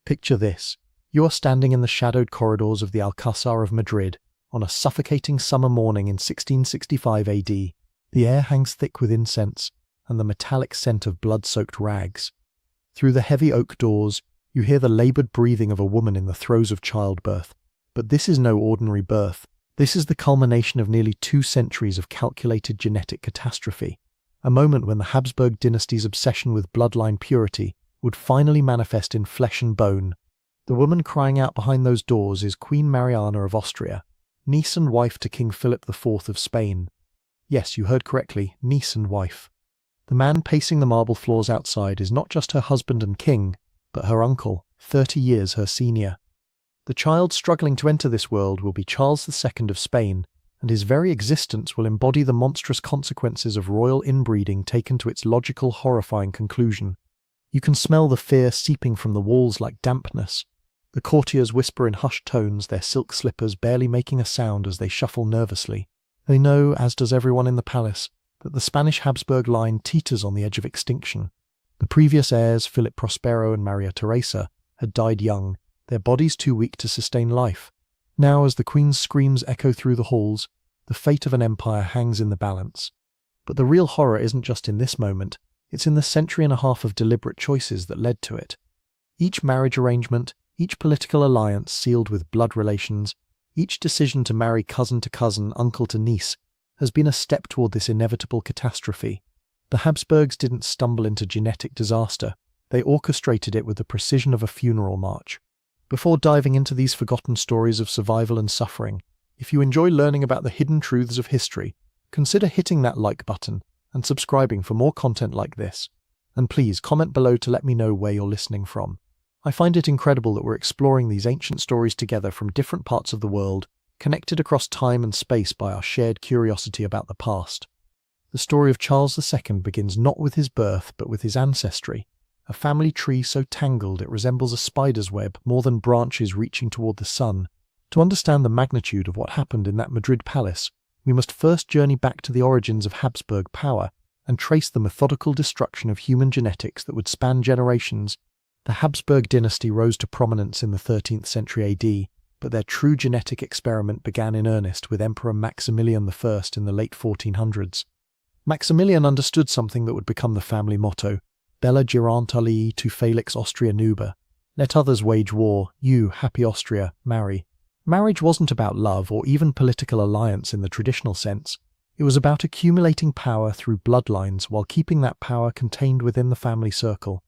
Picture this. You are standing in the shadowed corridors of the Alcázar of Madrid on a suffocating summer morning in 1665 AD. The air hangs thick with incense and the metallic scent of blood-soaked rags. Through the heavy oak doors, you hear the laboured breathing of a woman in the throes of childbirth. But this is no ordinary birth. This is the culmination of nearly 2 centuries of calculated genetic catastrophe, a moment when the Habsburg dynasty's obsession with bloodline purity would finally manifest in flesh and bone. The woman crying out behind those doors is Queen Mariana of Austria, niece and wife to King Philip IV of Spain. Yes, you heard correctly, niece and wife. The man pacing the marble floors outside is not just her husband and king, but her uncle, 30 years her senior. The child struggling to enter this world will be Charles II of Spain, and his very existence will embody the monstrous consequences of royal inbreeding taken to its logical, horrifying conclusion. You can smell the fear seeping from the walls like dampness. The courtiers whisper in hushed tones, their silk slippers barely making a sound as they shuffle nervously. They know, as does everyone in the palace, that the Spanish Habsburg line teeters on the edge of extinction. The previous heirs, Philip Prospero and Maria Teresa, had died young, their bodies too weak to sustain life. Now, as the Queen's screams echo through the halls, the fate of an empire hangs in the balance. But the real horror isn't just in this moment, it's in the century and a half of deliberate choices that led to it. Each marriage arrangement, each political alliance sealed with blood relations, each decision to marry cousin to cousin, uncle to niece, has been a step toward this inevitable catastrophe. The Habsburgs didn't stumble into genetic disaster, they orchestrated it with the precision of a funeral march. Before diving into these forgotten stories of survival and suffering, if you enjoy learning about the hidden truths of history, consider hitting that like button and subscribing for more content like this. And please comment below to let me know where you're listening from. I find it incredible that we're exploring these ancient stories together from different parts of the world, connected across time and space by our shared curiosity about the past. The story of Charles II begins not with his birth, but with his ancestry, a family tree so tangled it resembles a spider's web more than branches reaching toward the sun. To understand the magnitude of what happened in that Madrid palace, we must first journey back to the origins of Habsburg power and trace the methodical destruction of human genetics that would span generations. The Habsburg dynasty rose to prominence in the 13th century AD, but their true genetic experiment began in earnest with Emperor Maximilian I in the late 1400s. Maximilian understood something that would become the family motto, Bella gerant alii tu Felix Austria nuba. Let others wage war, you, happy Austria, marry. Marriage wasn't about love or even political alliance in the traditional sense. It was about accumulating power through bloodlines while keeping that power contained within the family circle.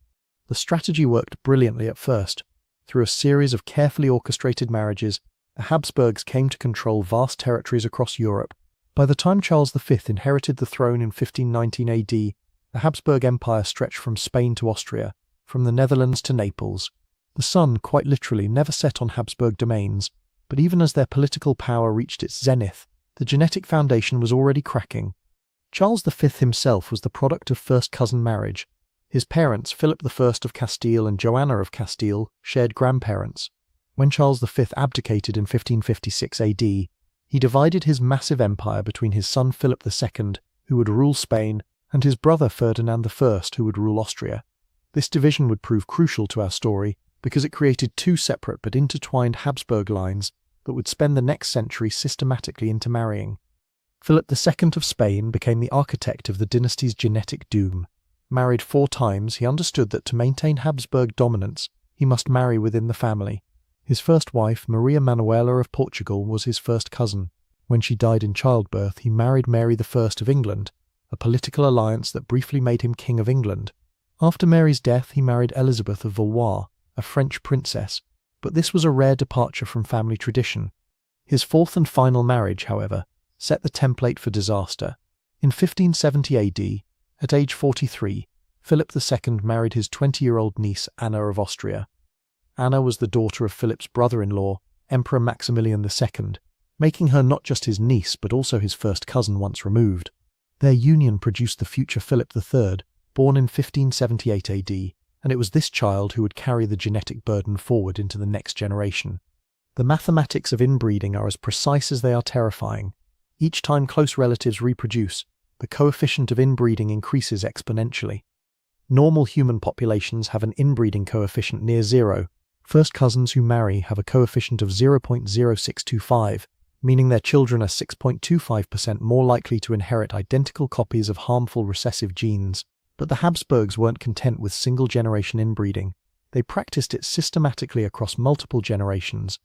The strategy worked brilliantly at first. Through a series of carefully orchestrated marriages, the Habsburgs came to control vast territories across Europe. By the time Charles V inherited the throne in 1519 AD, the Habsburg Empire stretched from Spain to Austria, from the Netherlands to Naples. The sun, quite literally, never set on Habsburg domains, but even as their political power reached its zenith, the genetic foundation was already cracking. Charles V himself was the product of first-cousin marriage. His parents, Philip I of Castile and Joanna of Castile, shared grandparents. When Charles V abdicated in 1556 AD, he divided his massive empire between his son Philip II, who would rule Spain, and his brother Ferdinand I, who would rule Austria. This division would prove crucial to our story, because it created 2 separate but intertwined Habsburg lines that would spend the next century systematically intermarrying. Philip II of Spain became the architect of the dynasty's genetic doom. Married 4 times, he understood that to maintain Habsburg dominance, he must marry within the family. His first wife, Maria Manuela of Portugal, was his first cousin. When she died in childbirth, he married Mary I of England, a political alliance that briefly made him King of England. After Mary's death, he married Elizabeth of Valois, a French princess, but this was a rare departure from family tradition. His 4th and final marriage, however, set the template for disaster. In 1570 AD, at age 43, Philip II married his 20-year-old niece Anna of Austria. Anna was the daughter of Philip's brother-in-law, Emperor Maximilian II, making her not just his niece but also his first cousin once removed. Their union produced the future Philip III, born in 1578 AD, and it was this child who would carry the genetic burden forward into the next generation. The mathematics of inbreeding are as precise as they are terrifying. Each time close relatives reproduce, the coefficient of inbreeding increases exponentially. Normal human populations have an inbreeding coefficient near 0, First cousins who marry have a coefficient of 0.0625, meaning their children are 6.25% more likely to inherit identical copies of harmful recessive genes. But the Habsburgs weren't content with single-generation inbreeding. They practiced it systematically across multiple generations.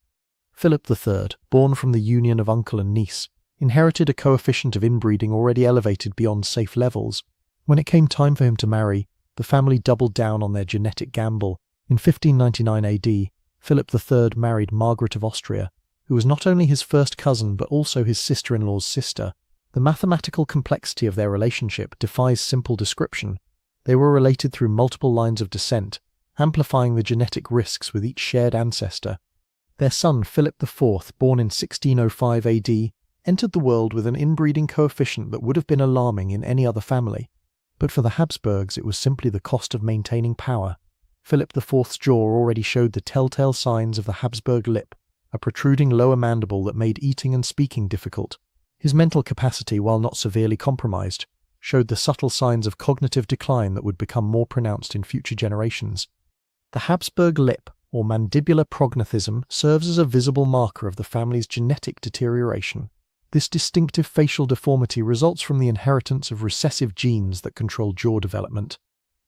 Philip III, born from the union of uncle and niece, inherited a coefficient of inbreeding already elevated beyond safe levels. When it came time for him to marry, the family doubled down on their genetic gamble. In 1599 AD, Philip III married Margaret of Austria, who was not only his first cousin but also his sister-in-law's sister. The mathematical complexity of their relationship defies simple description. They were related through multiple lines of descent, amplifying the genetic risks with each shared ancestor. Their son Philip IV, born in 1605 AD, entered the world with an inbreeding coefficient that would have been alarming in any other family. But for the Habsburgs, it was simply the cost of maintaining power. Philip IV's jaw already showed the telltale signs of the Habsburg lip, a protruding lower mandible that made eating and speaking difficult. His mental capacity, while not severely compromised, showed the subtle signs of cognitive decline that would become more pronounced in future generations. The Habsburg lip, or mandibular prognathism, serves as a visible marker of the family's genetic deterioration. This distinctive facial deformity results from the inheritance of recessive genes that control jaw development.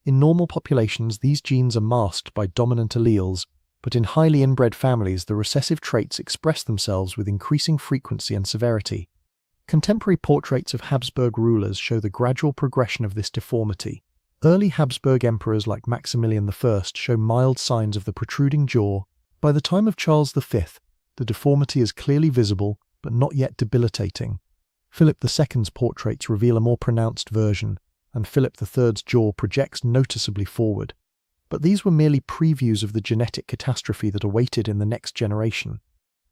In normal populations, these genes are masked by dominant alleles, but in highly inbred families, the recessive traits express themselves with increasing frequency and severity. Contemporary portraits of Habsburg rulers show the gradual progression of this deformity. Early Habsburg emperors like Maximilian I show mild signs of the protruding jaw. By the time of Charles V, the deformity is clearly visible, but not yet debilitating. Philip II's portraits reveal a more pronounced version, and Philip III's jaw projects noticeably forward. But these were merely previews of the genetic catastrophe that awaited in the next generation.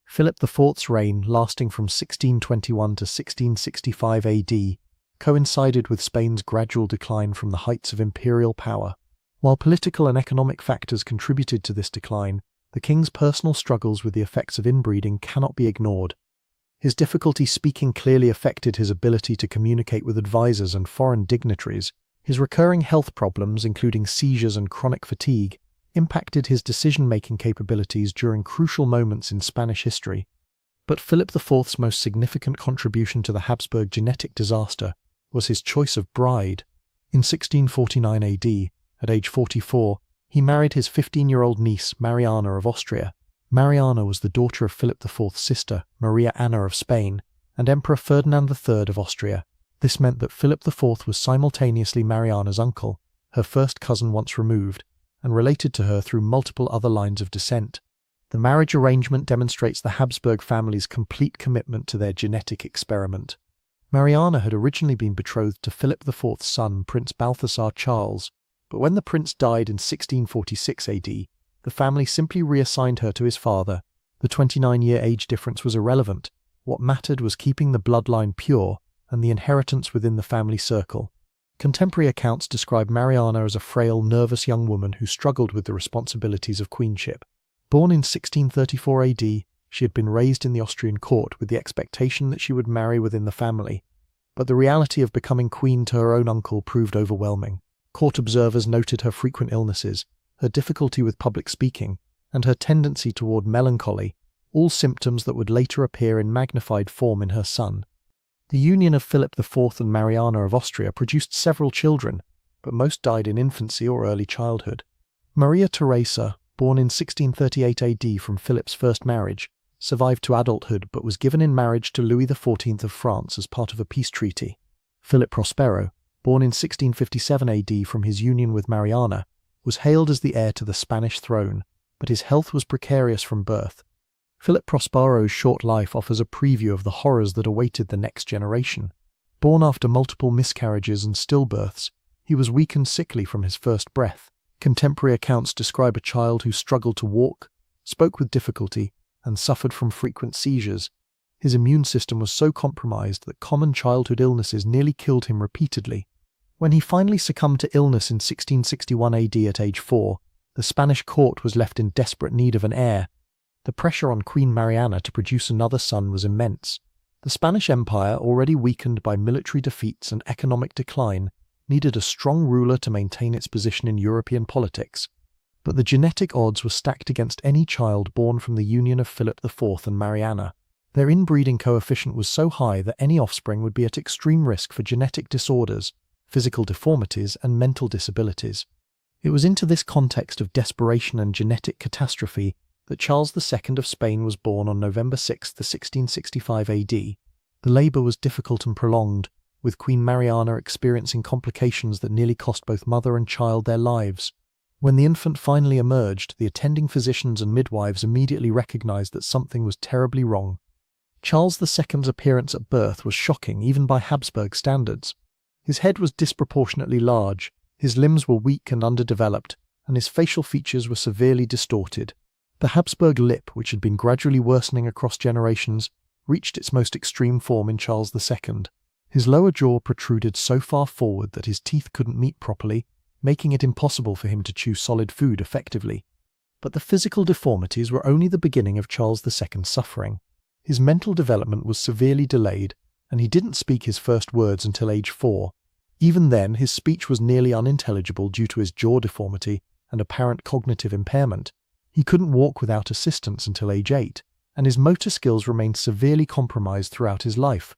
Philip IV's reign, lasting from 1621 to 1665 AD, coincided with Spain's gradual decline from the heights of imperial power. While political and economic factors contributed to this decline, the king's personal struggles with the effects of inbreeding cannot be ignored. His difficulty speaking clearly affected his ability to communicate with advisors and foreign dignitaries. His recurring health problems, including seizures and chronic fatigue, impacted his decision-making capabilities during crucial moments in Spanish history. But Philip IV's most significant contribution to the Habsburg genetic disaster was his choice of bride. In 1649 AD, at age 44, he married his 15-year-old niece, Mariana of Austria. Mariana was the daughter of Philip IV's sister, Maria Anna of Spain, and Emperor Ferdinand III of Austria. This meant that Philip IV was simultaneously Mariana's uncle, her first cousin once removed, and related to her through multiple other lines of descent. The marriage arrangement demonstrates the Habsburg family's complete commitment to their genetic experiment. Mariana had originally been betrothed to Philip IV's son, Prince Balthasar Charles, but when the prince died in 1646 AD, the family simply reassigned her to his father. The 29-year age difference was irrelevant. What mattered was keeping the bloodline pure and the inheritance within the family circle. Contemporary accounts describe Mariana as a frail, nervous young woman who struggled with the responsibilities of queenship. Born in 1634 AD, she had been raised in the Austrian court with the expectation that she would marry within the family, but the reality of becoming queen to her own uncle proved overwhelming. Court observers noted her frequent illnesses, her difficulty with public speaking, and her tendency toward melancholy, all symptoms that would later appear in magnified form in her son. The union of Philip IV and Mariana of Austria produced several children, but most died in infancy or early childhood. Maria Theresa, born in 1638 AD from Philip's first marriage, survived to adulthood but was given in marriage to Louis XIV of France as part of a peace treaty. Philip Prospero, born in 1657 AD from his union with Mariana, was hailed as the heir to the Spanish throne, but his health was precarious from birth. Philip Prospero's short life offers a preview of the horrors that awaited the next generation. Born after multiple miscarriages and stillbirths, he was weak and sickly from his first breath. Contemporary accounts describe a child who struggled to walk, spoke with difficulty, and suffered from frequent seizures. His immune system was so compromised that common childhood illnesses nearly killed him repeatedly. When he finally succumbed to illness in 1661 AD at age 4, the Spanish court was left in desperate need of an heir. The pressure on Queen Mariana to produce another son was immense. The Spanish Empire, already weakened by military defeats and economic decline, needed a strong ruler to maintain its position in European politics. But the genetic odds were stacked against any child born from the union of Philip IV and Mariana. Their inbreeding coefficient was so high that any offspring would be at extreme risk for genetic disorders, physical deformities, and mental disabilities. It was into this context of desperation and genetic catastrophe that Charles II of Spain was born on November 6, 1665 AD. The labour was difficult and prolonged, with Queen Mariana experiencing complications that nearly cost both mother and child their lives. When the infant finally emerged, the attending physicians and midwives immediately recognised that something was terribly wrong. Charles II's appearance at birth was shocking even by Habsburg standards. His head was disproportionately large, his limbs were weak and underdeveloped, and his facial features were severely distorted. The Habsburg lip, which had been gradually worsening across generations, reached its most extreme form in Charles II. His lower jaw protruded so far forward that his teeth couldn't meet properly, making it impossible for him to chew solid food effectively. But the physical deformities were only the beginning of Charles II's suffering. His mental development was severely delayed, and he didn't speak his first words until age 4. Even then, his speech was nearly unintelligible due to his jaw deformity and apparent cognitive impairment. He couldn't walk without assistance until age 8, and his motor skills remained severely compromised throughout his life.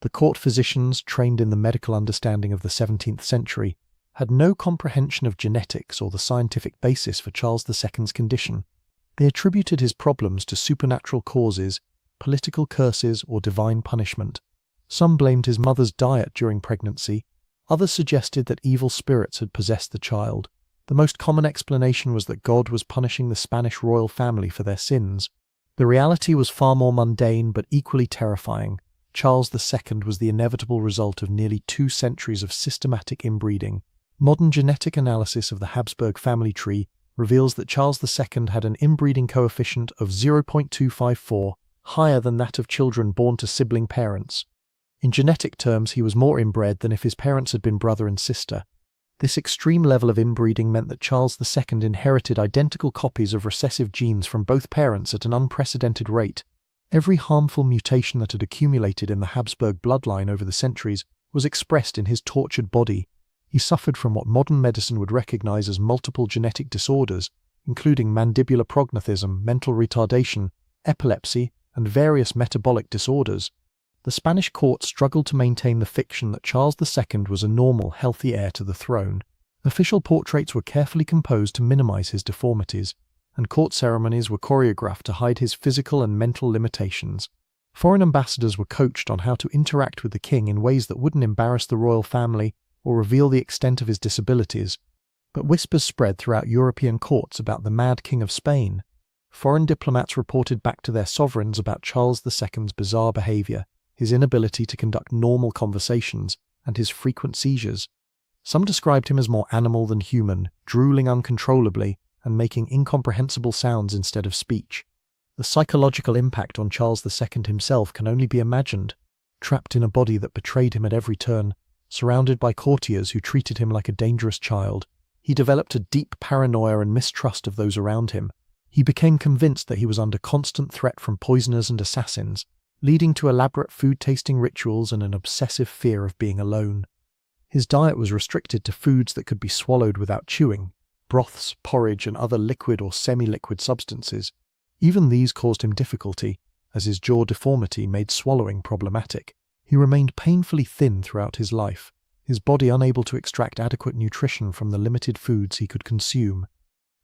The court physicians, trained in the medical understanding of the 17th century, had no comprehension of genetics or the scientific basis for Charles II's condition. They attributed his problems to supernatural causes, political curses, or divine punishment. Some blamed his mother's diet during pregnancy, others suggested that evil spirits had possessed the child. The most common explanation was that God was punishing the Spanish royal family for their sins. The reality was far more mundane but equally terrifying. Charles II was the inevitable result of nearly 2 centuries of systematic inbreeding. Modern genetic analysis of the Habsburg family tree reveals that Charles II had an inbreeding coefficient of 0.254, higher than that of children born to sibling parents. In genetic terms, he was more inbred than if his parents had been brother and sister. This extreme level of inbreeding meant that Charles II inherited identical copies of recessive genes from both parents at an unprecedented rate. Every harmful mutation that had accumulated in the Habsburg bloodline over the centuries was expressed in his tortured body. He suffered from what modern medicine would recognize as multiple genetic disorders, including mandibular prognathism, mental retardation, epilepsy, and various metabolic disorders. The Spanish court struggled to maintain the fiction that Charles II was a normal, healthy heir to the throne. Official portraits were carefully composed to minimize his deformities, and court ceremonies were choreographed to hide his physical and mental limitations. Foreign ambassadors were coached on how to interact with the king in ways that wouldn't embarrass the royal family or reveal the extent of his disabilities. But whispers spread throughout European courts about the Mad King of Spain. Foreign diplomats reported back to their sovereigns about Charles II's bizarre behavior, his inability to conduct normal conversations, and his frequent seizures. Some described him as more animal than human, drooling uncontrollably and making incomprehensible sounds instead of speech. The psychological impact on Charles II himself can only be imagined. Trapped in a body that betrayed him at every turn, surrounded by courtiers who treated him like a dangerous child, he developed a deep paranoia and mistrust of those around him. He became convinced that he was under constant threat from poisoners and assassins, leading to elaborate food-tasting rituals and an obsessive fear of being alone. His diet was restricted to foods that could be swallowed without chewing: broths, porridge, and other liquid or semi-liquid substances. Even these caused him difficulty, as his jaw deformity made swallowing problematic. He remained painfully thin throughout his life, his body unable to extract adequate nutrition from the limited foods he could consume.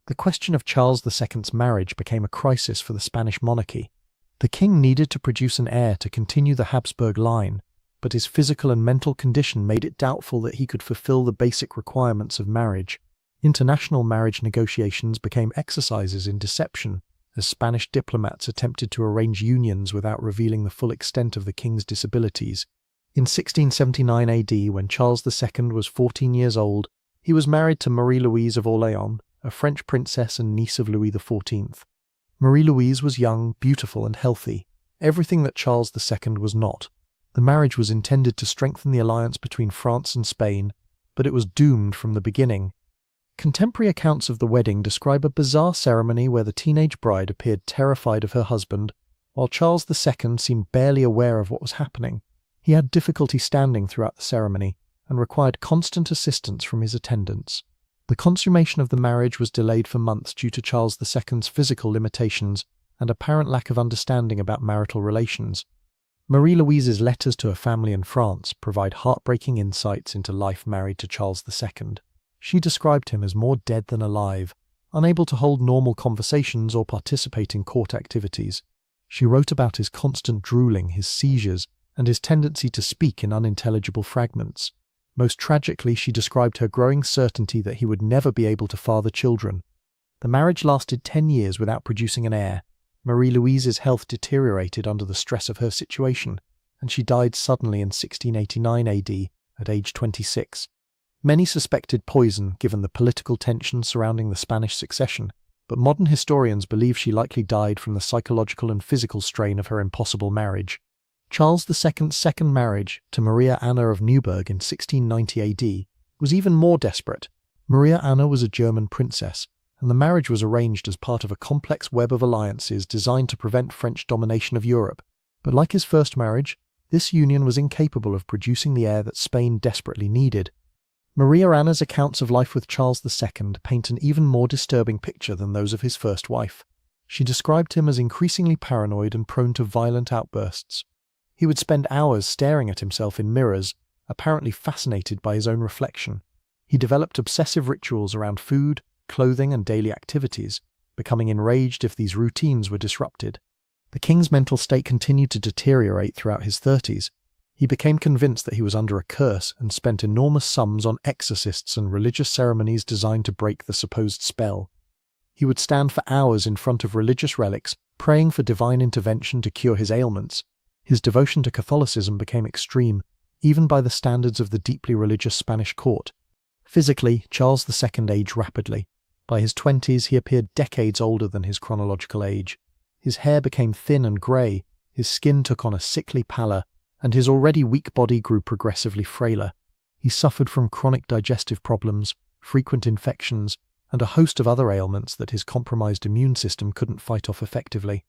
The question of Charles II's marriage became a crisis for the Spanish monarchy. The king needed to produce an heir to continue the Habsburg line, but his physical and mental condition made it doubtful that he could fulfill the basic requirements of marriage. International marriage negotiations became exercises in deception, as Spanish diplomats attempted to arrange unions without revealing the full extent of the king's disabilities. In 1679 AD, when Charles II was 14 years old, he was married to Marie-Louise of Orléans, a French princess and niece of Louis XIV. Marie-Louise was young, beautiful, and healthy, everything that Charles II was not. The marriage was intended to strengthen the alliance between France and Spain, but it was doomed from the beginning. Contemporary accounts of the wedding describe a bizarre ceremony where the teenage bride appeared terrified of her husband, while Charles II seemed barely aware of what was happening. He had difficulty standing throughout the ceremony and required constant assistance from his attendants. The consummation of the marriage was delayed for months due to Charles II's physical limitations and apparent lack of understanding about marital relations. Marie-Louise's letters to her family in France provide heartbreaking insights into life married to Charles II. She described him as more dead than alive, unable to hold normal conversations or participate in court activities. She wrote about his constant drooling, his seizures, and his tendency to speak in unintelligible fragments. Most tragically, she described her growing certainty that he would never be able to father children. The marriage lasted 10 years without producing an heir. Marie-Louise's health deteriorated under the stress of her situation, and she died suddenly in 1689 AD at age 26. Many suspected poison given the political tension surrounding the Spanish succession, but modern historians believe she likely died from the psychological and physical strain of her impossible marriage. Charles II's second marriage to Maria Anna of Neuburg in 1690 AD was even more desperate. Maria Anna was a German princess, and the marriage was arranged as part of a complex web of alliances designed to prevent French domination of Europe. But like his first marriage, this union was incapable of producing the heir that Spain desperately needed. Maria Anna's accounts of life with Charles II paint an even more disturbing picture than those of his first wife. She described him as increasingly paranoid and prone to violent outbursts. He would spend hours staring at himself in mirrors, apparently fascinated by his own reflection. He developed obsessive rituals around food, clothing, and daily activities, becoming enraged if these routines were disrupted. The king's mental state continued to deteriorate throughout his 30s. He became convinced that he was under a curse and spent enormous sums on exorcists and religious ceremonies designed to break the supposed spell. He would stand for hours in front of religious relics, praying for divine intervention to cure his ailments. His devotion to Catholicism became extreme, even by the standards of the deeply religious Spanish court. Physically, Charles II aged rapidly. By his 20s, he appeared decades older than his chronological age. His hair became thin and grey, his skin took on a sickly pallor, and his already weak body grew progressively frailer. He suffered from chronic digestive problems, frequent infections, and a host of other ailments that his compromised immune system couldn't fight off effectively.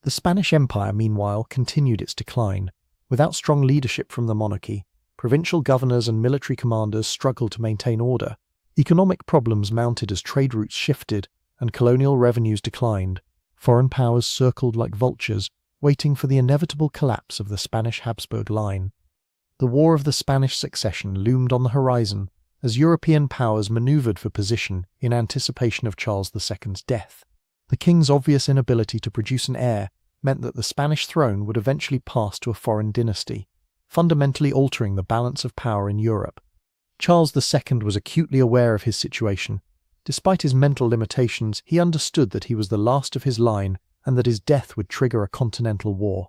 The Spanish Empire, meanwhile, continued its decline. Without strong leadership from the monarchy, provincial governors and military commanders struggled to maintain order. Economic problems mounted as trade routes shifted and colonial revenues declined. Foreign powers circled like vultures, waiting for the inevitable collapse of the Spanish Habsburg line. The War of the Spanish Succession loomed on the horizon as European powers maneuvered for position in anticipation of Charles II's death. The king's obvious inability to produce an heir meant that the Spanish throne would eventually pass to a foreign dynasty, fundamentally altering the balance of power in Europe. Charles II was acutely aware of his situation. Despite his mental limitations, he understood that he was the last of his line and that his death would trigger a continental war.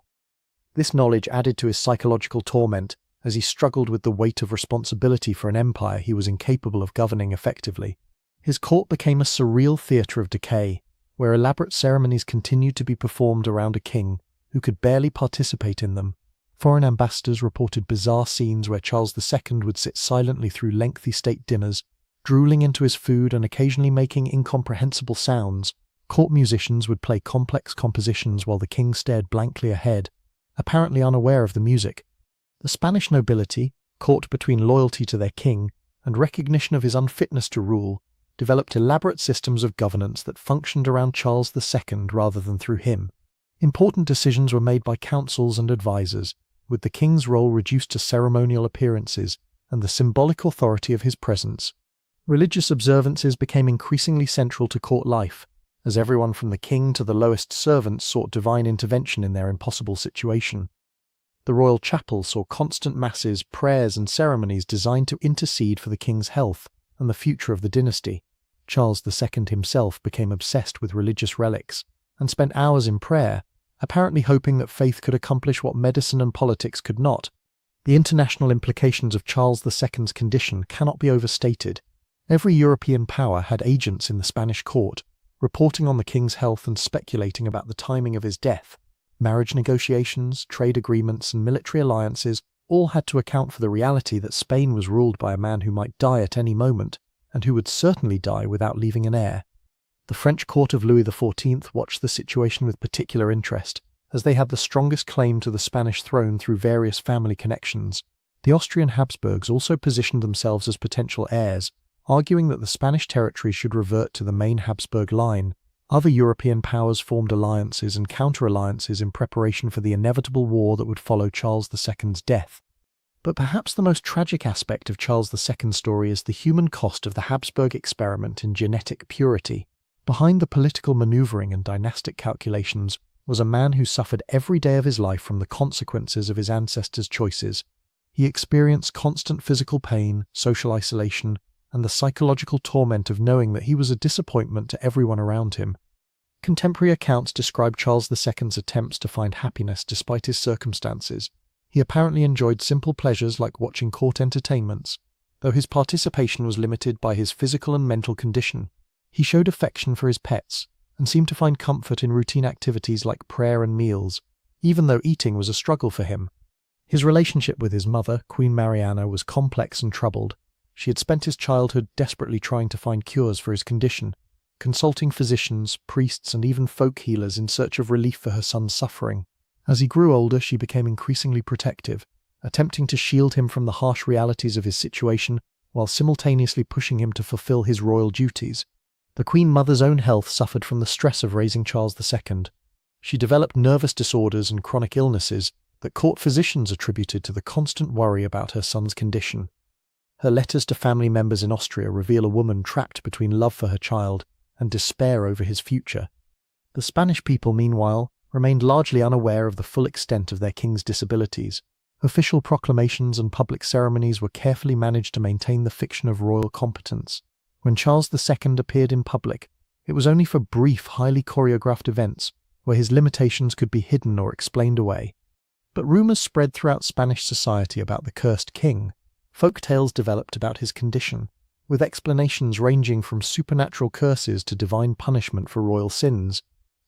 This knowledge added to his psychological torment as he struggled with the weight of responsibility for an empire he was incapable of governing effectively. His court became a surreal theatre of decay, where elaborate ceremonies continued to be performed around a king who could barely participate in them. Foreign ambassadors reported bizarre scenes where Charles II would sit silently through lengthy state dinners, drooling into his food and occasionally making incomprehensible sounds. Court musicians would play complex compositions while the king stared blankly ahead, apparently unaware of the music. The Spanish nobility, caught between loyalty to their king and recognition of his unfitness to rule, developed elaborate systems of governance that functioned around Charles II rather than through him. Important decisions were made by councils and advisors, with the king's role reduced to ceremonial appearances and the symbolic authority of his presence. Religious observances became increasingly central to court life, as everyone from the king to the lowest servants sought divine intervention in their impossible situation. The royal chapel saw constant masses, prayers, and ceremonies designed to intercede for the king's health and the future of the dynasty. Charles II himself became obsessed with religious relics and spent hours in prayer, apparently hoping that faith could accomplish what medicine and politics could not. The international implications of Charles II's condition cannot be overstated. Every European power had agents in the Spanish court, reporting on the king's health and speculating about the timing of his death. Marriage negotiations, trade agreements, and military alliances all had to account for the reality that Spain was ruled by a man who might die at any moment, and who would certainly die without leaving an heir. The French court of Louis XIV watched the situation with particular interest, as they had the strongest claim to the Spanish throne through various family connections. The Austrian Habsburgs also positioned themselves as potential heirs, arguing that the Spanish territories should revert to the main Habsburg line. Other European powers formed alliances and counter-alliances in preparation for the inevitable war that would follow Charles II's death. But perhaps the most tragic aspect of Charles II's story is the human cost of the Habsburg experiment in genetic purity. Behind the political maneuvering and dynastic calculations was a man who suffered every day of his life from the consequences of his ancestors' choices. He experienced constant physical pain, social isolation, and the psychological torment of knowing that he was a disappointment to everyone around him. Contemporary accounts describe Charles II's attempts to find happiness despite his circumstances. He apparently enjoyed simple pleasures like watching court entertainments, though his participation was limited by his physical and mental condition. He showed affection for his pets, and seemed to find comfort in routine activities like prayer and meals, even though eating was a struggle for him. His relationship with his mother, Queen Mariana, was complex and troubled. She had spent his childhood desperately trying to find cures for his condition, consulting physicians, priests, and even folk healers in search of relief for her son's suffering. As he grew older, she became increasingly protective, attempting to shield him from the harsh realities of his situation while simultaneously pushing him to fulfill his royal duties. The Queen Mother's own health suffered from the stress of raising Charles II. She developed nervous disorders and chronic illnesses that court physicians attributed to the constant worry about her son's condition. Her letters to family members in Austria reveal a woman trapped between love for her child and despair over his future. The Spanish people, meanwhile, remained largely unaware of the full extent of their king's disabilities. Official proclamations and public ceremonies were carefully managed to maintain the fiction of royal competence. When Charles II appeared in public, it was only for brief, highly choreographed events where his limitations could be hidden or explained away. But rumours spread throughout Spanish society about the cursed king. Folk tales developed about his condition, with explanations ranging from supernatural curses to divine punishment for royal sins.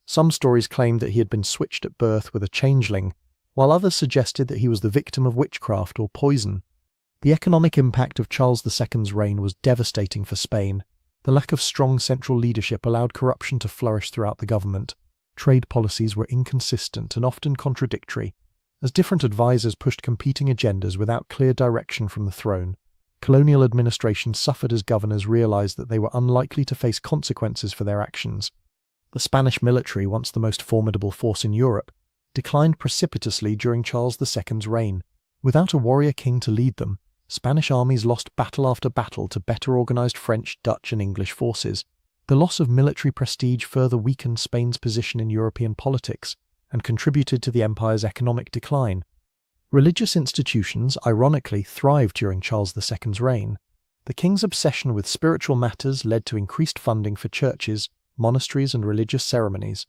Some stories claimed that he had been switched at birth with a changeling, while others suggested that he was the victim of witchcraft or poison. The economic impact of Charles II's reign was devastating for Spain. The lack of strong central leadership allowed corruption to flourish throughout the government. Trade policies were inconsistent and often contradictory, as different advisors pushed competing agendas without clear direction from the throne. Colonial administration suffered as governors realized that they were unlikely to face consequences for their actions. The Spanish military, once the most formidable force in Europe, declined precipitously during Charles II's reign. Without a warrior king to lead them, Spanish armies lost battle after battle to better organized French, Dutch, and English forces. The loss of military prestige further weakened Spain's position in European politics and contributed to the empire's economic decline. Religious institutions, ironically, thrived during Charles II's reign. The king's obsession with spiritual matters led to increased funding for churches, monasteries, and religious ceremonies.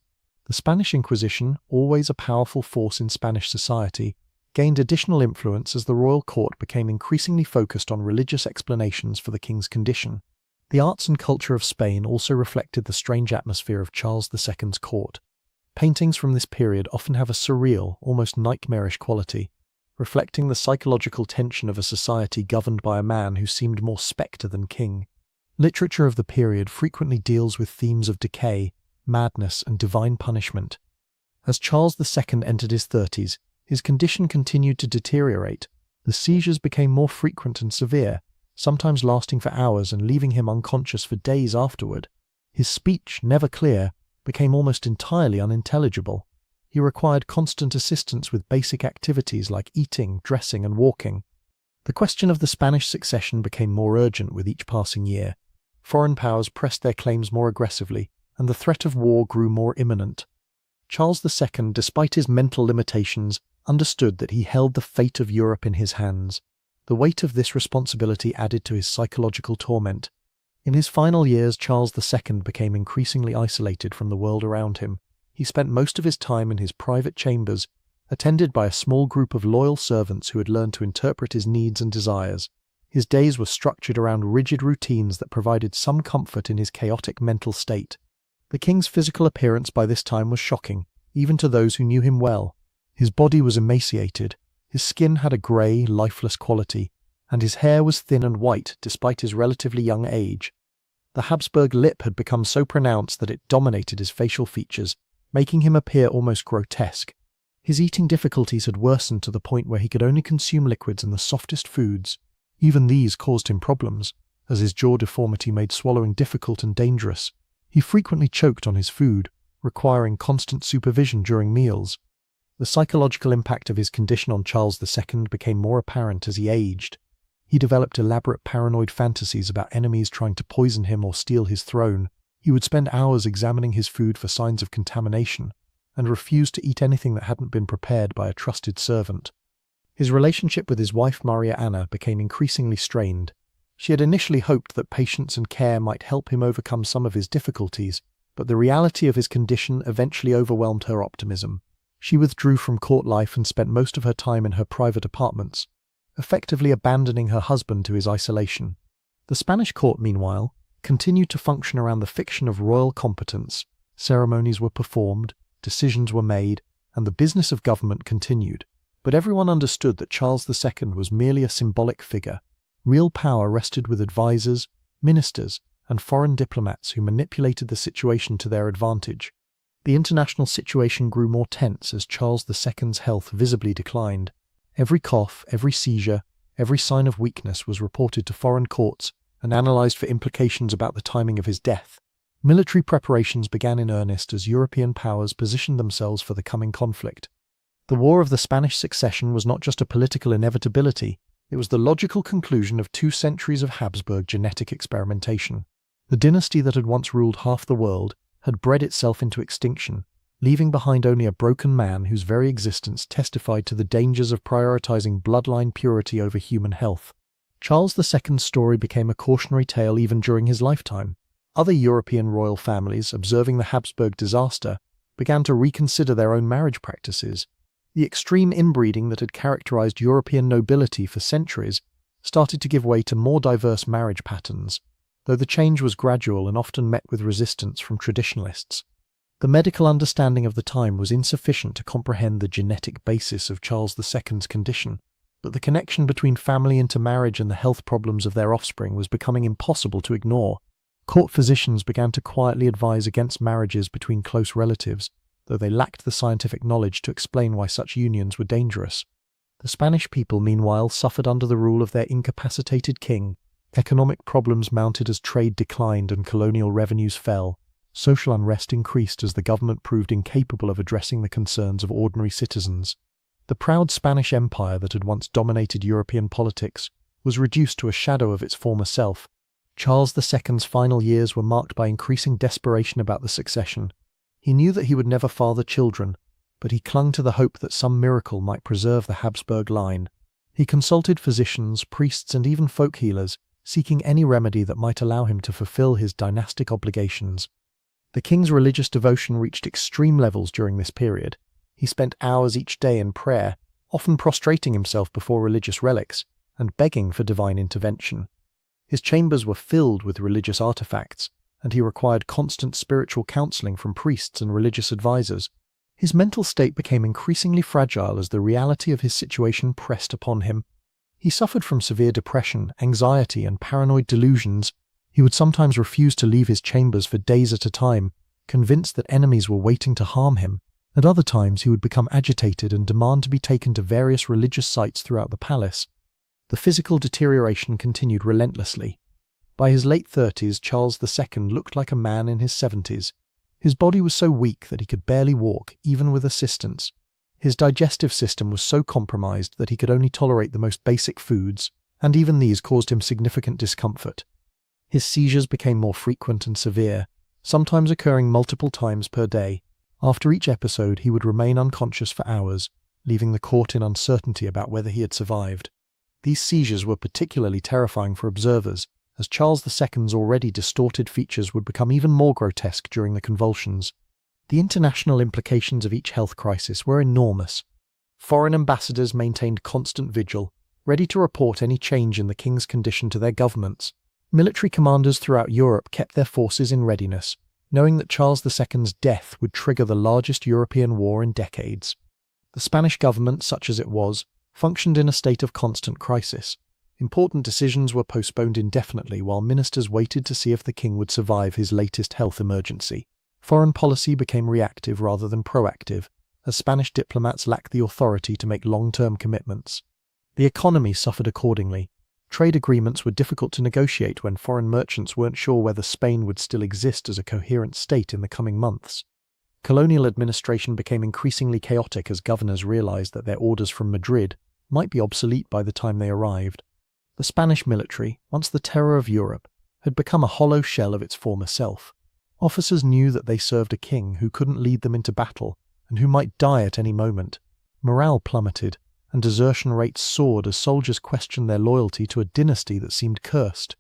The Spanish Inquisition, always a powerful force in Spanish society, gained additional influence as the royal court became increasingly focused on religious explanations for the king's condition. The arts and culture of Spain also reflected the strange atmosphere of Charles II's court. Paintings from this period often have a surreal, almost nightmarish quality, reflecting the psychological tension of a society governed by a man who seemed more spectre than king. Literature of the period frequently deals with themes of decay, madness, and divine punishment. As Charles II entered his 30s, his condition continued to deteriorate. The seizures became more frequent and severe, sometimes lasting for hours and leaving him unconscious for days afterward. His speech, never clear, became almost entirely unintelligible. He required constant assistance with basic activities like eating, dressing, and walking. The question of the Spanish succession became more urgent with each passing year. Foreign powers pressed their claims more aggressively, and the threat of war grew more imminent. Charles II, despite his mental limitations, understood that he held the fate of Europe in his hands. The weight of this responsibility added to his psychological torment. In his final years, Charles II became increasingly isolated from the world around him. He spent most of his time in his private chambers, attended by a small group of loyal servants who had learned to interpret his needs and desires. His days were structured around rigid routines that provided some comfort in his chaotic mental state. The king's physical appearance by this time was shocking, even to those who knew him well. His body was emaciated, his skin had a grey, lifeless quality, and his hair was thin and white despite his relatively young age. The Habsburg lip had become so pronounced that it dominated his facial features, making him appear almost grotesque. His eating difficulties had worsened to the point where he could only consume liquids and the softest foods. Even these caused him problems, as his jaw deformity made swallowing difficult and dangerous. He frequently choked on his food, requiring constant supervision during meals. The psychological impact of his condition on Charles II became more apparent as he aged. He developed elaborate paranoid fantasies about enemies trying to poison him or steal his throne. He would spend hours examining his food for signs of contamination, and refused to eat anything that hadn't been prepared by a trusted servant. His relationship with his wife Maria Anna became increasingly strained. She had initially hoped that patience and care might help him overcome some of his difficulties, but the reality of his condition eventually overwhelmed her optimism. She withdrew from court life and spent most of her time in her private apartments, effectively abandoning her husband to his isolation. The Spanish court, meanwhile, continued to function around the fiction of royal competence. Ceremonies were performed, decisions were made, and the business of government continued. But everyone understood that Charles II was merely a symbolic figure. Real power rested with advisors, ministers, and foreign diplomats who manipulated the situation to their advantage. The international situation grew more tense as Charles II's health visibly declined. Every cough, every seizure, every sign of weakness was reported to foreign courts and analysed for implications about the timing of his death. Military preparations began in earnest as European powers positioned themselves for the coming conflict. The War of the Spanish Succession was not just a political inevitability, it was the logical conclusion of 2 centuries of Habsburg genetic experimentation. The dynasty that had once ruled half the world had bred itself into extinction, leaving behind only a broken man whose very existence testified to the dangers of prioritizing bloodline purity over human health. Charles II's story became a cautionary tale even during his lifetime. Other European royal families, observing the Habsburg disaster, began to reconsider their own marriage practices. The extreme inbreeding that had characterized European nobility for centuries started to give way to more diverse marriage patterns, though the change was gradual and often met with resistance from traditionalists. The medical understanding of the time was insufficient to comprehend the genetic basis of Charles II's condition, but the connection between family intermarriage and the health problems of their offspring was becoming impossible to ignore. Court physicians began to quietly advise against marriages between close relatives, though they lacked the scientific knowledge to explain why such unions were dangerous. The Spanish people, meanwhile, suffered under the rule of their incapacitated king. Economic problems mounted as trade declined and colonial revenues fell. Social unrest increased as the government proved incapable of addressing the concerns of ordinary citizens. The proud Spanish Empire that had once dominated European politics was reduced to a shadow of its former self. Charles II's final years were marked by increasing desperation about the succession. He knew that he would never father children, but he clung to the hope that some miracle might preserve the Habsburg line. He consulted physicians, priests, and even folk healers, seeking any remedy that might allow him to fulfill his dynastic obligations. The king's religious devotion reached extreme levels during this period. He spent hours each day in prayer, often prostrating himself before religious relics and begging for divine intervention. His chambers were filled with religious artifacts, and he required constant spiritual counseling from priests and religious advisors. His mental state became increasingly fragile as the reality of his situation pressed upon him. He suffered from severe depression, anxiety, and paranoid delusions. He would sometimes refuse to leave his chambers for days at a time, convinced that enemies were waiting to harm him. At other times he would become agitated and demand to be taken to various religious sites throughout the palace. The physical deterioration continued relentlessly. By his late 30s, Charles II looked like a man in his 70s. His body was so weak that he could barely walk, even with assistance. His digestive system was so compromised that he could only tolerate the most basic foods, and even these caused him significant discomfort. His seizures became more frequent and severe, sometimes occurring multiple times per day. After each episode, he would remain unconscious for hours, leaving the court in uncertainty about whether he had survived. These seizures were particularly terrifying for observers, as Charles II's already distorted features would become even more grotesque during the convulsions. The international implications of each health crisis were enormous. Foreign ambassadors maintained constant vigil, ready to report any change in the king's condition to their governments. Military commanders throughout Europe kept their forces in readiness, knowing that Charles II's death would trigger the largest European war in decades. The Spanish government, such as it was, functioned in a state of constant crisis. Important decisions were postponed indefinitely while ministers waited to see if the king would survive his latest health emergency. Foreign policy became reactive rather than proactive, as Spanish diplomats lacked the authority to make long-term commitments. The economy suffered accordingly. Trade agreements were difficult to negotiate when foreign merchants weren't sure whether Spain would still exist as a coherent state in the coming months. Colonial administration became increasingly chaotic as governors realized that their orders from Madrid might be obsolete by the time they arrived. The Spanish military, once the terror of Europe, had become a hollow shell of its former self. Officers knew that they served a king who couldn't lead them into battle and who might die at any moment. Morale plummeted, and desertion rates soared as soldiers questioned their loyalty to a dynasty that seemed cursed.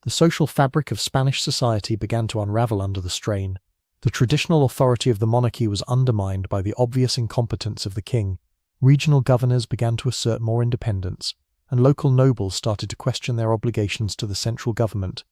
The social fabric of Spanish society began to unravel under the strain. The traditional authority of the monarchy was undermined by the obvious incompetence of the king. Regional governors began to assert more independence, and local nobles started to question their obligations to the central government.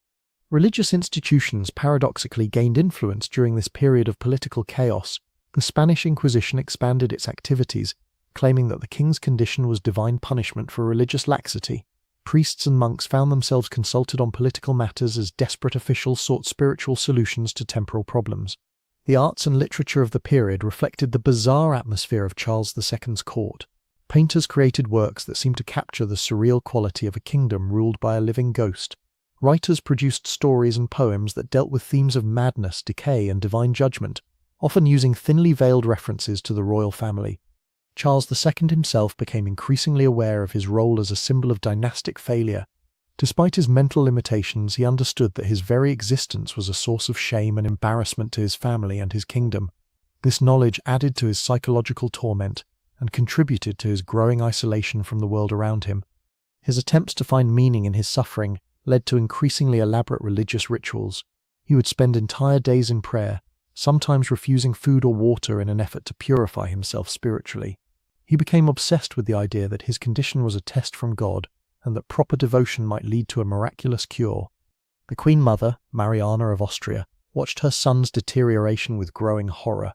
Religious institutions paradoxically gained influence during this period of political chaos. The Spanish Inquisition expanded its activities, claiming that the king's condition was divine punishment for religious laxity. Priests and monks found themselves consulted on political matters as desperate officials sought spiritual solutions to temporal problems. The arts and literature of the period reflected the bizarre atmosphere of Charles II's court. Painters created works that seemed to capture the surreal quality of a kingdom ruled by a living ghost. Writers produced stories and poems that dealt with themes of madness, decay, and divine judgment, often using thinly veiled references to the royal family. Charles II himself became increasingly aware of his role as a symbol of dynastic failure. Despite his mental limitations, he understood that his very existence was a source of shame and embarrassment to his family and his kingdom. This knowledge added to his psychological torment and contributed to his growing isolation from the world around him. His attempts to find meaning in his suffering led to increasingly elaborate religious rituals. He would spend entire days in prayer, sometimes refusing food or water in an effort to purify himself spiritually. He became obsessed with the idea that his condition was a test from God, and that proper devotion might lead to a miraculous cure. The Queen Mother, Mariana of Austria, watched her son's deterioration with growing horror.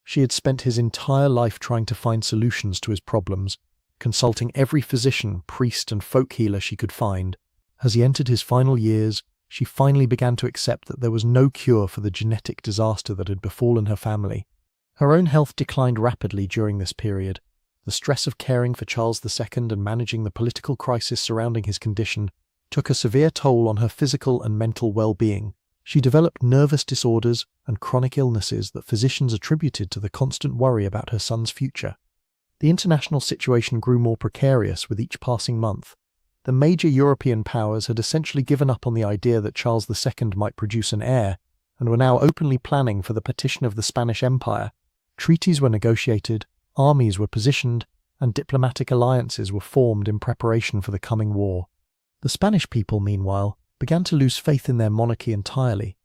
She had spent his entire life trying to find solutions to his problems, consulting every physician, priest, and folk healer she could find. As he entered his final years, she finally began to accept that there was no cure for the genetic disaster that had befallen her family. Her own health declined rapidly during this period. The stress of caring for Charles II and managing the political crisis surrounding his condition took a severe toll on her physical and mental well-being. She developed nervous disorders and chronic illnesses that physicians attributed to the constant worry about her son's future. The international situation grew more precarious with each passing month. The major European powers had essentially given up on the idea that Charles II might produce an heir, and were now openly planning for the partition of the Spanish Empire. Treaties were negotiated, armies were positioned, and diplomatic alliances were formed in preparation for the coming war. The Spanish people, meanwhile, began to lose faith in their monarchy entirely.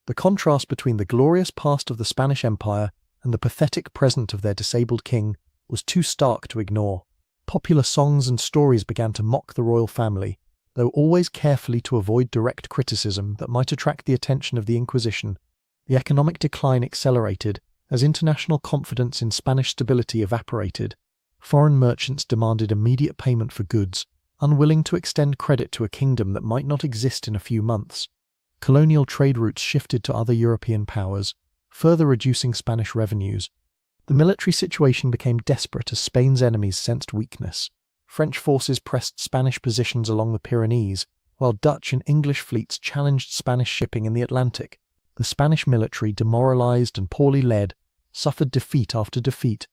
The contrast between the glorious past of the Spanish Empire and the pathetic present of their disabled king was too stark to ignore. Popular songs and stories began to mock the royal family, though always carefully to avoid direct criticism that might attract the attention of the Inquisition. The economic decline accelerated as international confidence in Spanish stability evaporated. Foreign merchants demanded immediate payment for goods, unwilling to extend credit to a kingdom that might not exist in a few months. Colonial trade routes shifted to other European powers, further reducing Spanish revenues. The military situation became desperate as Spain's enemies sensed weakness. French forces pressed Spanish positions along the Pyrenees, while Dutch and English fleets challenged Spanish shipping in the Atlantic. The Spanish military, demoralized and poorly led, suffered defeat after defeat.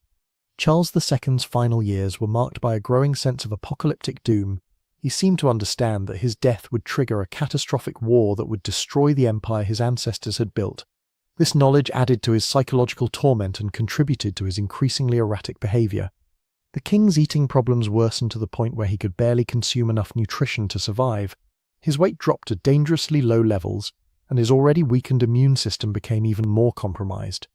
Charles II's final years were marked by a growing sense of apocalyptic doom. He seemed to understand that his death would trigger a catastrophic war that would destroy the empire his ancestors had built. This knowledge added to his psychological torment and contributed to his increasingly erratic behavior. The king's eating problems worsened to the point where he could barely consume enough nutrition to survive. His weight dropped to dangerously low levels, and his already weakened immune system became even more compromised.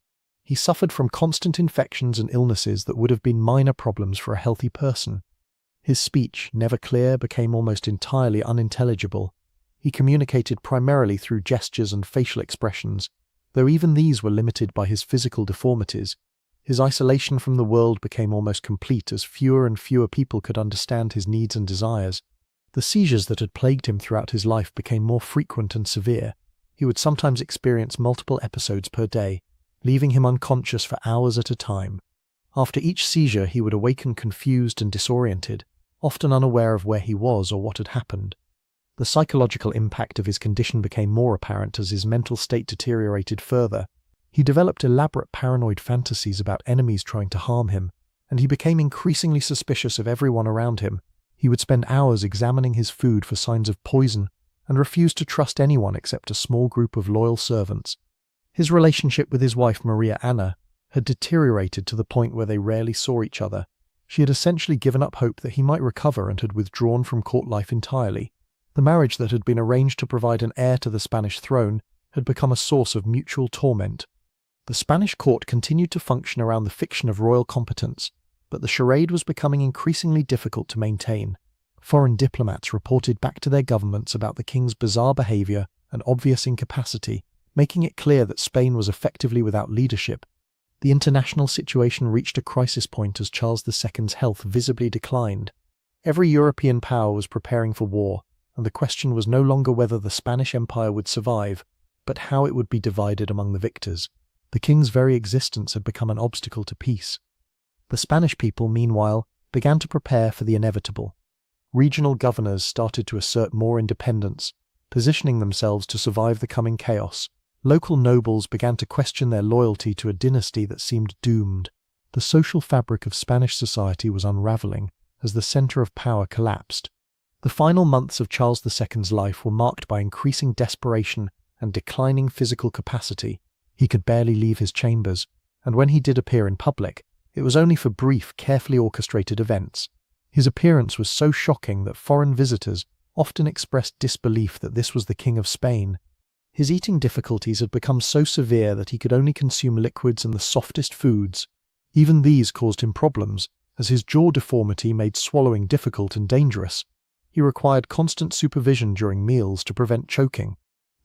He suffered from constant infections and illnesses that would have been minor problems for a healthy person. His speech, never clear, became almost entirely unintelligible. He communicated primarily through gestures and facial expressions, though even these were limited by his physical deformities. His isolation from the world became almost complete as fewer and fewer people could understand his needs and desires. The seizures that had plagued him throughout his life became more frequent and severe. He would sometimes experience multiple episodes per day, leaving him unconscious for hours at a time. After each seizure, he would awaken confused and disoriented, often unaware of where he was or what had happened. The psychological impact of his condition became more apparent as his mental state deteriorated further. He developed elaborate paranoid fantasies about enemies trying to harm him, and he became increasingly suspicious of everyone around him. He would spend hours examining his food for signs of poison and refused to trust anyone except a small group of loyal servants. His relationship with his wife Maria Anna had deteriorated to the point where they rarely saw each other. She had essentially given up hope that he might recover and had withdrawn from court life entirely. The marriage that had been arranged to provide an heir to the Spanish throne had become a source of mutual torment. The Spanish court continued to function around the fiction of royal competence, but the charade was becoming increasingly difficult to maintain. Foreign diplomats reported back to their governments about the king's bizarre behavior and obvious incapacity, making it clear that Spain was effectively without leadership. The international situation reached a crisis point as Charles II's health visibly declined. Every European power was preparing for war, and the question was no longer whether the Spanish Empire would survive, but how it would be divided among the victors. The king's very existence had become an obstacle to peace. The Spanish people, meanwhile, began to prepare for the inevitable. Regional governors started to assert more independence, positioning themselves to survive the coming chaos. Local nobles began to question their loyalty to a dynasty that seemed doomed. The social fabric of Spanish society was unraveling as the center of power collapsed. The final months of Charles II's life were marked by increasing desperation and declining physical capacity. He could barely leave his chambers, and when he did appear in public, it was only for brief, carefully orchestrated events. His appearance was so shocking that foreign visitors often expressed disbelief that this was the King of Spain. His eating difficulties had become so severe that he could only consume liquids and the softest foods. Even these caused him problems, as his jaw deformity made swallowing difficult and dangerous. He required constant supervision during meals to prevent choking.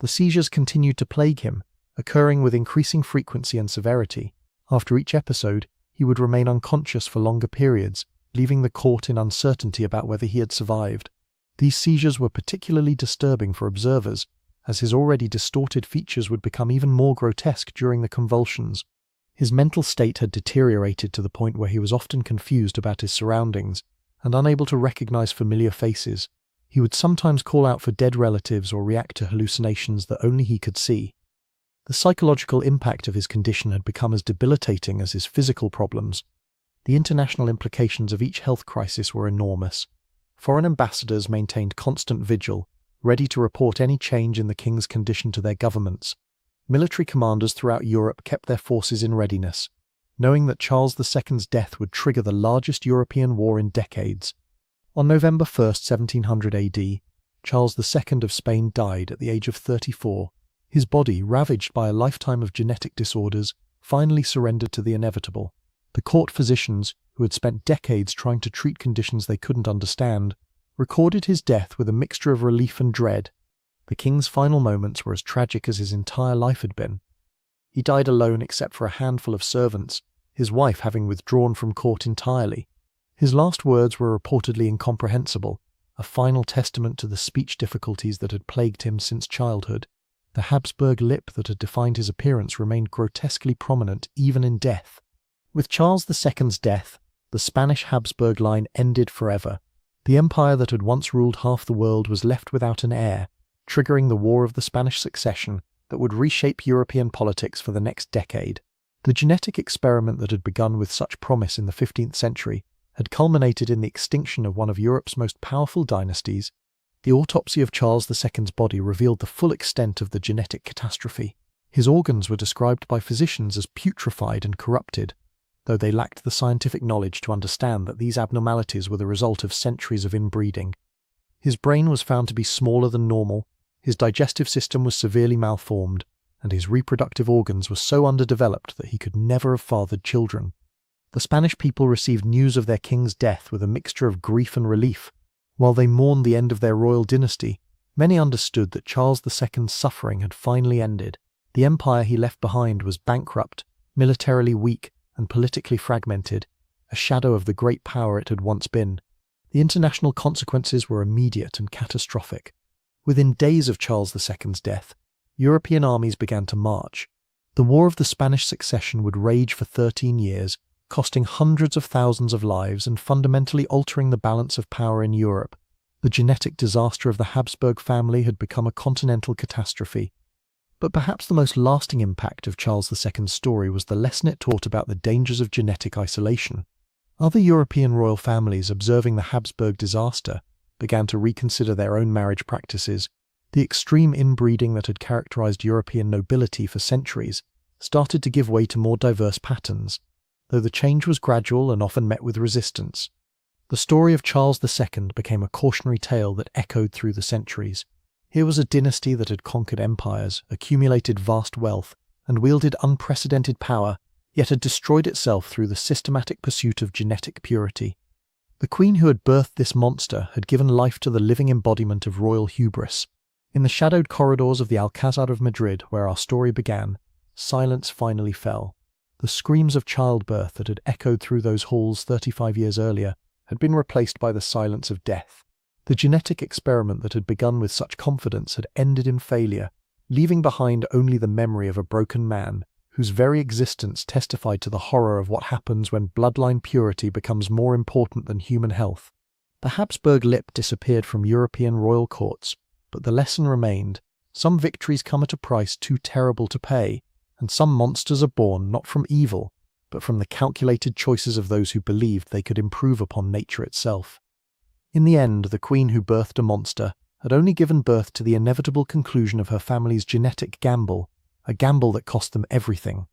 The seizures continued to plague him, occurring with increasing frequency and severity. After each episode, he would remain unconscious for longer periods, leaving the court in uncertainty about whether he had survived. These seizures were particularly disturbing for observers, as his already distorted features would become even more grotesque during the convulsions. His mental state had deteriorated to the point where he was often confused about his surroundings and unable to recognize familiar faces. He would sometimes call out for dead relatives or react to hallucinations that only he could see. The psychological impact of his condition had become as debilitating as his physical problems. The international implications of each health crisis were enormous. Foreign ambassadors maintained constant vigil, ready to report any change in the king's condition to their governments. Military commanders throughout Europe kept their forces in readiness, knowing that Charles II's death would trigger the largest European war in decades. On November 1, 1700 AD, Charles II of Spain died at the age of 34. His body, ravaged by a lifetime of genetic disorders, finally surrendered to the inevitable. The court physicians, who had spent decades trying to treat conditions they couldn't understand, recorded his death with a mixture of relief and dread. The king's final moments were as tragic as his entire life had been. He died alone except for a handful of servants, his wife having withdrawn from court entirely. His last words were reportedly incomprehensible, a final testament to the speech difficulties that had plagued him since childhood. The Habsburg lip that had defined his appearance remained grotesquely prominent even in death. With Charles II's death, the Spanish Habsburg line ended forever. The empire that had once ruled half the world was left without an heir, triggering the War of the Spanish Succession that would reshape European politics for the next decade. The genetic experiment that had begun with such promise in the 15th century had culminated in the extinction of one of Europe's most powerful dynasties. The autopsy of Charles II's body revealed the full extent of the genetic catastrophe. His organs were described by physicians as putrefied and corrupted, though they lacked the scientific knowledge to understand that these abnormalities were the result of centuries of inbreeding. His brain was found to be smaller than normal, his digestive system was severely malformed, and his reproductive organs were so underdeveloped that he could never have fathered children. The Spanish people received news of their king's death with a mixture of grief and relief. While they mourned the end of their royal dynasty, many understood that Charles II's suffering had finally ended. The empire he left behind was bankrupt, militarily weak, and politically fragmented, a shadow of the great power it had once been. The international consequences were immediate and catastrophic. Within days of Charles II's death, European armies began to march. The War of the Spanish Succession would rage for 13 years, costing hundreds of thousands of lives and fundamentally altering the balance of power in Europe. The genetic disaster of the Habsburg family had become a continental catastrophe. But perhaps the most lasting impact of Charles II's story was the lesson it taught about the dangers of genetic isolation. Other European royal families, observing the Habsburg disaster, began to reconsider their own marriage practices. The extreme inbreeding that had characterized European nobility for centuries started to give way to more diverse patterns, though the change was gradual and often met with resistance. The story of Charles II became a cautionary tale that echoed through the centuries. Here was a dynasty that had conquered empires, accumulated vast wealth, and wielded unprecedented power, yet had destroyed itself through the systematic pursuit of genetic purity. The queen who had birthed this monster had given life to the living embodiment of royal hubris. In the shadowed corridors of the Alcázar of Madrid, where our story began, silence finally fell. The screams of childbirth that had echoed through those halls 35 years earlier had been replaced by the silence of death. The genetic experiment that had begun with such confidence had ended in failure, leaving behind only the memory of a broken man, whose very existence testified to the horror of what happens when bloodline purity becomes more important than human health. The Habsburg lip disappeared from European royal courts, but the lesson remained. Some victories come at a price too terrible to pay, and some monsters are born not from evil, but from the calculated choices of those who believed they could improve upon nature itself. In the end, the queen who birthed a monster had only given birth to the inevitable conclusion of her family's genetic gamble, a gamble that cost them everything.